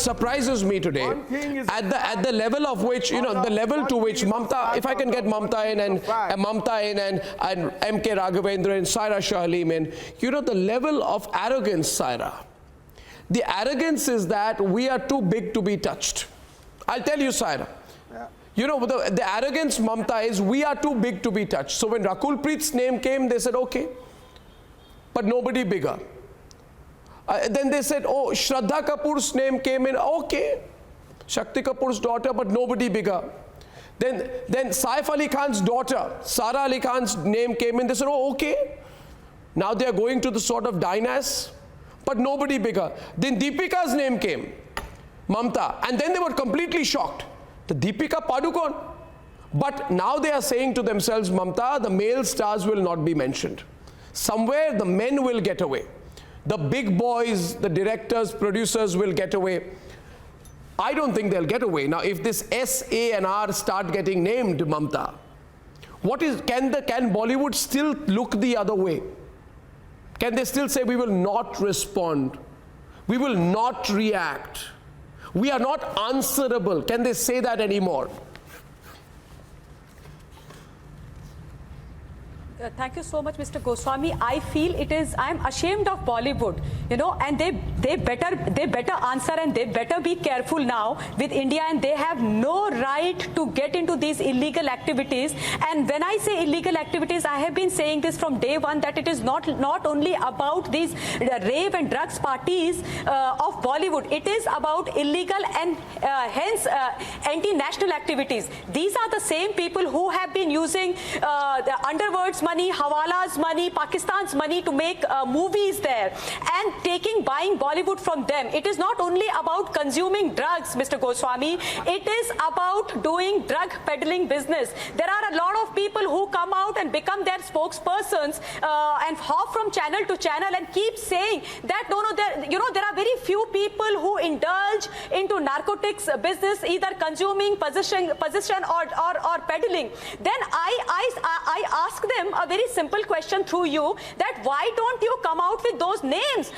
surprises me today at the level of which, the level to which Mamta, if I can get Mamta in and M.K. Raghavendra and Saira Shah Halim in, the level of arrogance, Saira. The arrogance is that we are too big to be touched. I'll tell you, Saira. The arrogance, Mamta, is we are too big to be touched. So when Rakul Preet's name came, they said, okay, but nobody bigger. Then they said, oh, Shraddha Kapoor's name came in, okay, Shakti Kapoor's daughter, but nobody bigger. Then Saif Ali Khan's daughter, Sara Ali Khan's name came in, they said, oh, okay, now they are going to the sort of Dynas, but nobody bigger. Then Deepika's name came, Mamta, and then they were completely shocked. The Deepika Padukone. But now they are saying to themselves, Mamta, the male stars will not be mentioned. Somewhere the men will get away. The big boys, the directors, producers will get away. I don't think they'll get away. Now, if this S, A and R start getting named, Mamta, can Bollywood still look the other way? Can they still say, we will not respond? We will not react? We are not answerable. Can they say that anymore? Thank you so much, Mr. Goswami. I feel I'm ashamed of Bollywood, and they better answer, and they better be careful now with India, and they have no right to get into these illegal activities. And when I say illegal activities, I have been saying this from day one, that it is not only about these rave and drugs parties of Bollywood. It is about illegal and hence anti-national activities. These are the same people who have been using the underworld's money, Hawala's money, Pakistan's money to make movies there and buying Bollywood from them. It is not only about consuming drugs, Mr. Goswami. It is about doing drug peddling business. There are a lot of people who come out and become their spokespersons and hop from channel to channel and keep saying that there are very few people who indulge into narcotics business, either consuming, possession or peddling. Then I ask them a very simple question through you, that why don't you come out with those names?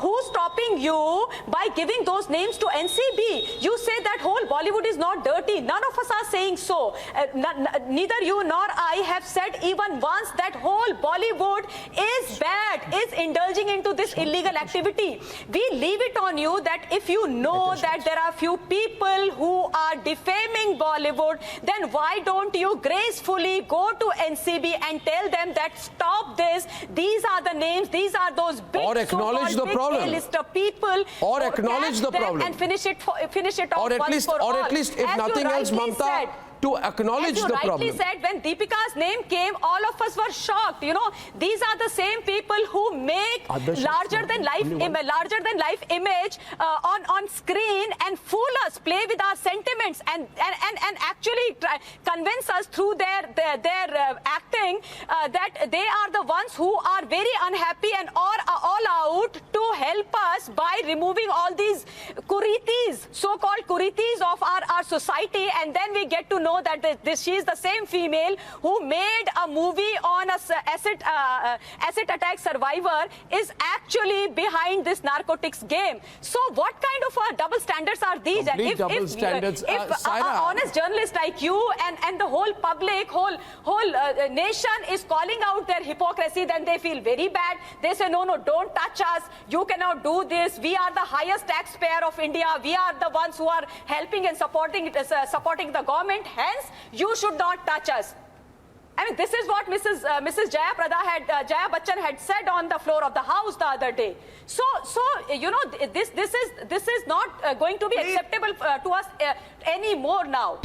Who's stopping you by giving those names to NCB? You say that whole Bollywood is not dirty. None of us are saying so. Neither you nor I have said even once that whole Bollywood is bad, is indulging into this illegal activity. We leave it on you that if you know that there are few people who are defaming Bollywood, then why don't you gracefully go to NCB and tell them that stop this, these are the names, these are those big, or acknowledge the problem, list of people, or acknowledge the problem and finish it off or at least if nothing else, Mamta, to acknowledge the problem. As you rightly said, when Deepika's name came, all of us were shocked. These are the same people who make larger than life image on screen and fool us, play with our sentiments, and actually convince us through their acting that they are the ones who are very unhappy and are all out to help us by removing all these kuritis, so-called kuritis of our society, and then we get to know that she is the same female who made a movie on a acid attack survivor is actually behind this narcotics game. So what kind of double standards are these? And if an honest journalist like you and the whole public, whole nation is calling out their hypocrisy, then they feel very bad. They say, no, don't touch us. You cannot do this. We are the highest taxpayer of India. We are the ones who are helping and supporting the government. Hence, you should not touch us. I mean, this is what Mrs. Jaya Bachchan had said on the floor of the House the other day. So this is not going to be acceptable to us anymore now.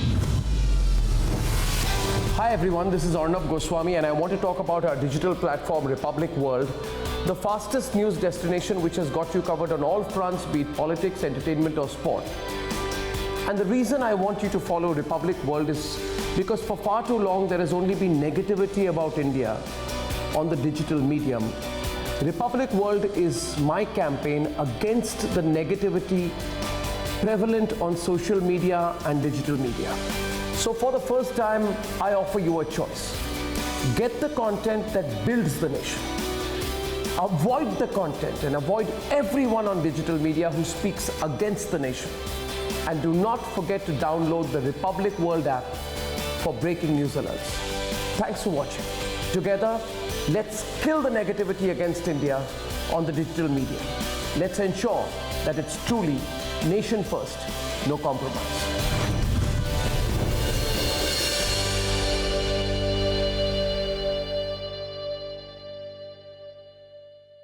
Hi everyone, this is Arnab Goswami and I want to talk about our digital platform Republic World, the fastest news destination which has got you covered on all fronts, be it politics, entertainment or sport. And the reason I want you to follow Republic World is because for far too long there has only been negativity about India on the digital medium. Republic World is my campaign against the negativity prevalent on social media and digital media. So for the first time, I offer you a choice. Get the content that builds the nation. avoid the content and avoid everyone on digital media who speaks against the nation. And do not forget to download the Republic World app for breaking news alerts. Thanks for watching. Together, let's kill the negativity against India on the digital media. Let's ensure that it's truly nation first, no compromise.